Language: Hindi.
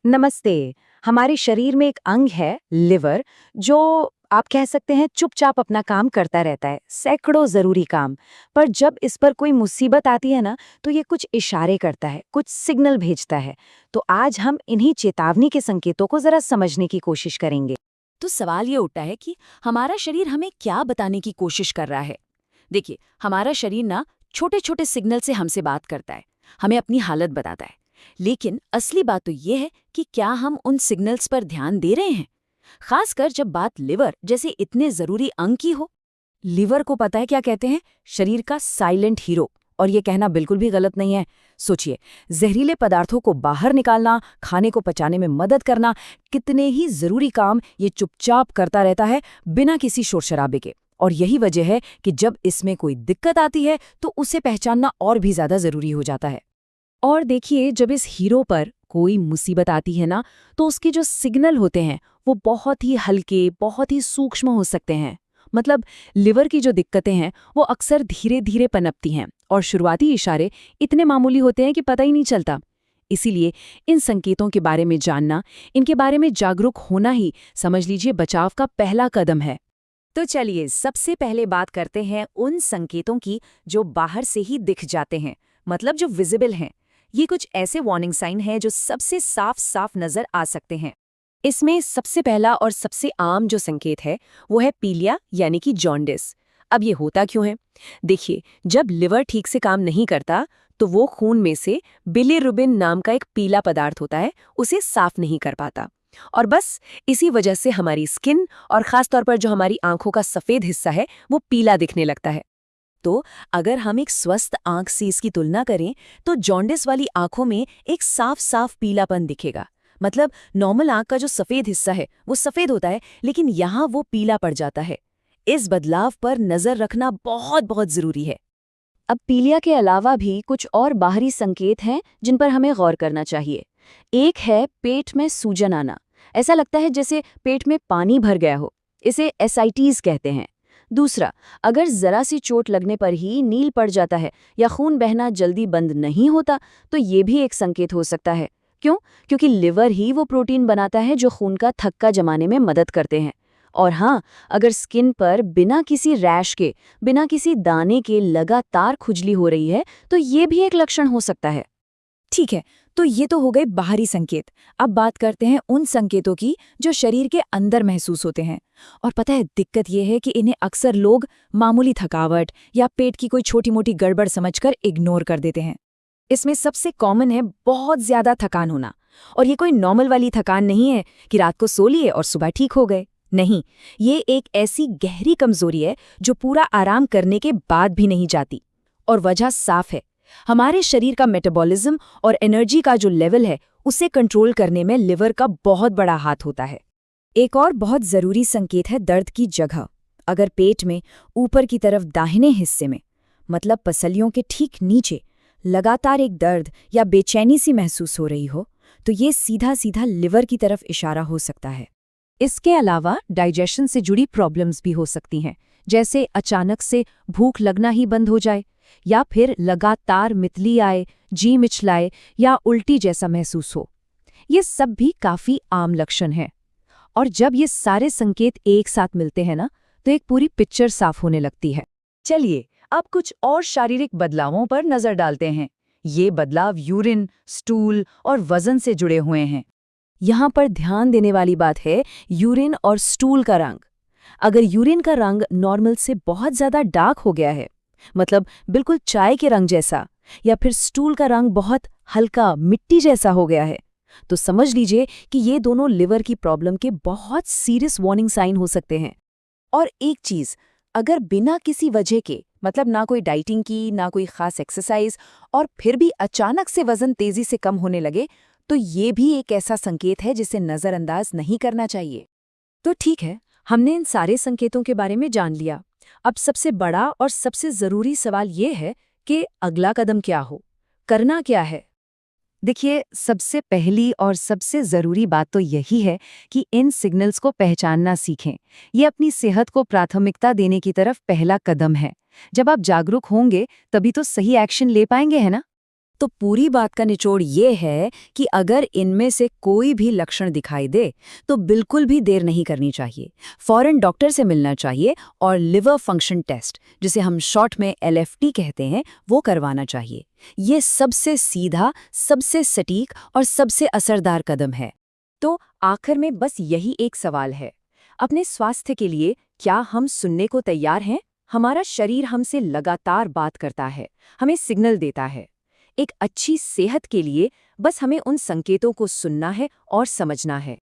नमस्ते। हमारे शरीर में एक अंग है लिवर, जो आप कह सकते हैं चुपचाप अपना काम करता रहता है, सैकड़ों जरूरी काम। पर जब इस पर कोई मुसीबत आती है ना, तो ये कुछ इशारे करता है, कुछ सिग्नल भेजता है। तो आज हम इन्हीं चेतावनी के संकेतों को जरा समझने की कोशिश करेंगे। तो सवाल ये उठता है कि हमारा शरीर हमें क्या बताने की कोशिश कर रहा है। देखिए, हमारा शरीर ना छोटे छोटे सिग्नल से हमसे बात करता है, हमें अपनी हालत बताता है। लेकिन असली बात तो ये है कि क्या हम उन सिग्नल्स पर ध्यान दे रहे हैं, खासकर जब बात लिवर जैसे इतने जरूरी अंग की हो। लिवर को पता है क्या कहते हैं, शरीर का साइलेंट हीरो। और ये कहना बिल्कुल भी गलत नहीं है। सोचिए, जहरीले पदार्थों को बाहर निकालना, खाने को पचाने में मदद करना, कितने ही जरूरी काम ये चुपचाप करता रहता है, बिना किसी शोर शराबे के। और यही वजह है कि जब इसमें कोई दिक्कत आती है तो उसे पहचानना और भी ज्यादा जरूरी हो जाता है। और देखिए, जब इस हीरो पर कोई मुसीबत आती है ना, तो उसके जो सिग्नल होते हैं वो बहुत ही हल्के, बहुत ही सूक्ष्म हो सकते हैं। मतलब लिवर की जो दिक्कतें हैं वो अक्सर धीरे धीरे पनपती हैं और शुरुआती इशारे इतने मामूली होते हैं कि पता ही नहीं चलता। इसीलिए इन संकेतों के बारे में जानना, इनके बारे में जागरूक होना ही समझ लीजिए बचाव का पहला कदम है। तो चलिए सबसे पहले बात करते हैं उन संकेतों की जो बाहर से ही दिख जाते हैं, मतलब जो विजिबल हैं। ये कुछ ऐसे वार्निंग साइन हैं जो सबसे साफ साफ नजर आ सकते हैं। इसमें सबसे पहला और सबसे आम जो संकेत है वो है पीलिया, यानी कि जॉन्डिस। अब ये होता क्यों है? देखिए, जब लिवर ठीक से काम नहीं करता तो वो खून में से बिलिरुबिन नाम का एक पीला पदार्थ होता है, उसे साफ नहीं कर पाता। और बस इसी वजह से हमारी स्किन और खासतौर पर जो हमारी आंखों का सफेद हिस्सा है वो पीला दिखने लगता है। तो अगर हम एक स्वस्थ आंख से इसकी तुलना करें तो जॉन्डिस वाली आंखों में एक साफ साफ पीलापन दिखेगा। मतलब नॉर्मल आंख का जो सफेद हिस्सा है वो सफेद होता है, लेकिन यहाँ वो पीला पड़ जाता है। इस बदलाव पर नजर रखना बहुत बहुत जरूरी है। अब पीलिया के अलावा भी कुछ और बाहरी संकेत हैं जिन पर हमें गौर करना चाहिए। एक है पेट में सूजन आना। ऐसा लगता है जैसे पेट में पानी भर गया हो। इसे एसाइटीज कहते हैं। दूसरा, अगर जरा सी चोट लगने पर ही नील पड़ जाता है या खून बहना जल्दी बंद नहीं होता, तो ये भी एक संकेत हो सकता है। क्यों? क्योंकि लिवर ही वो प्रोटीन बनाता है जो खून का थक्का जमाने में मदद करते हैं। और हाँ, अगर स्किन पर बिना किसी रैश के, बिना किसी दाने के लगातार खुजली हो रही है, तो ये भी एक लक्षण हो सकता है। ठीक है, तो ये तो हो गए बाहरी संकेत। अब बात करते हैं उन संकेतों की जो शरीर के अंदर महसूस होते हैं। और पता है, दिक्कत ये है कि इन्हें अक्सर लोग मामूली थकावट या पेट की कोई छोटी मोटी गड़बड़ समझकर इग्नोर कर देते हैं। इसमें सबसे कॉमन है बहुत ज्यादा थकान होना। और ये कोई नॉर्मल वाली थकान नहीं है कि रात को सो लिए और सुबह ठीक हो गए। नहीं, ये एक ऐसी गहरी कमजोरी है जो पूरा आराम करने के बाद भी नहीं जाती। और वजह साफ है, हमारे शरीर का मेटाबॉलिज्म और एनर्जी का जो लेवल है उसे कंट्रोल करने में लिवर का बहुत बड़ा हाथ होता है। एक और बहुत जरूरी संकेत है दर्द की जगह। अगर पेट में ऊपर की तरफ दाहिने हिस्से में, मतलब पसलियों के ठीक नीचे, लगातार एक दर्द या बेचैनी सी महसूस हो रही हो, तो ये सीधा सीधा लिवर की तरफ इशारा हो सकता है। इसके अलावा डाइजेशन से जुड़ी प्रॉब्लम्स भी हो सकती हैं, जैसे अचानक से भूख लगना ही बंद हो जाए, या फिर लगातार मितली आए, जी मिचलाए या उल्टी जैसा महसूस हो। ये सब भी काफी आम लक्षण हैं। और जब ये सारे संकेत एक साथ मिलते हैं ना, तो एक पूरी पिक्चर साफ होने लगती है। चलिए, अब कुछ और शारीरिक बदलावों पर नजर डालते हैं। ये बदलाव यूरिन, स्टूल और वजन से जुड़े हुए हैं। यहाँ पर ध्यान देने वाली बात है यूरिन और स्टूल का रंग। अगर यूरिन का रंग नॉर्मल से बहुत ज्यादा डार्क हो गया है, मतलब बिल्कुल चाय के रंग जैसा, या फिर स्टूल का रंग बहुत हल्का मिट्टी जैसा हो गया है, तो समझ लीजिए कि ये दोनों लिवर की प्रॉब्लम के बहुत सीरियस वार्निंग साइन हो सकते हैं। और एक चीज, अगर बिना किसी वजह के, मतलब ना कोई डाइटिंग की, ना कोई खास एक्सरसाइज, और फिर भी अचानक से वजन तेजी से कम होने लगे, तो ये भी एक ऐसा संकेत है जिसे नजरअंदाज नहीं करना चाहिए। तो ठीक है, हमने इन सारे संकेतों के बारे में जान लिया। अब सबसे बड़ा और सबसे जरूरी सवाल ये है कि अगला कदम क्या हो, करना क्या है। देखिए, सबसे पहली और सबसे जरूरी बात तो यही है कि इन सिग्नल्स को पहचानना सीखें। ये अपनी सेहत को प्राथमिकता देने की तरफ पहला कदम है। जब आप जागरूक होंगे तभी तो सही एक्शन ले पाएंगे, है ना? तो पूरी बात का निचोड़ ये है कि अगर इनमें से कोई भी लक्षण दिखाई दे तो बिल्कुल भी देर नहीं करनी चाहिए। फौरन डॉक्टर से मिलना चाहिए और लिवर फंक्शन टेस्ट, जिसे हम शॉर्ट में LFT कहते हैं, वो करवाना चाहिए। ये सबसे सीधा, सबसे सटीक और सबसे असरदार कदम है। तो आखिर में बस यही एक सवाल है, अपने स्वास्थ्य के लिए क्या हम सुनने को तैयार हैं? हमारा शरीर हमसे लगातार बात करता है, हमें सिग्नल देता है। एक अच्छी सेहत के लिए बस हमें उन संकेतों को सुनना है और समझना है।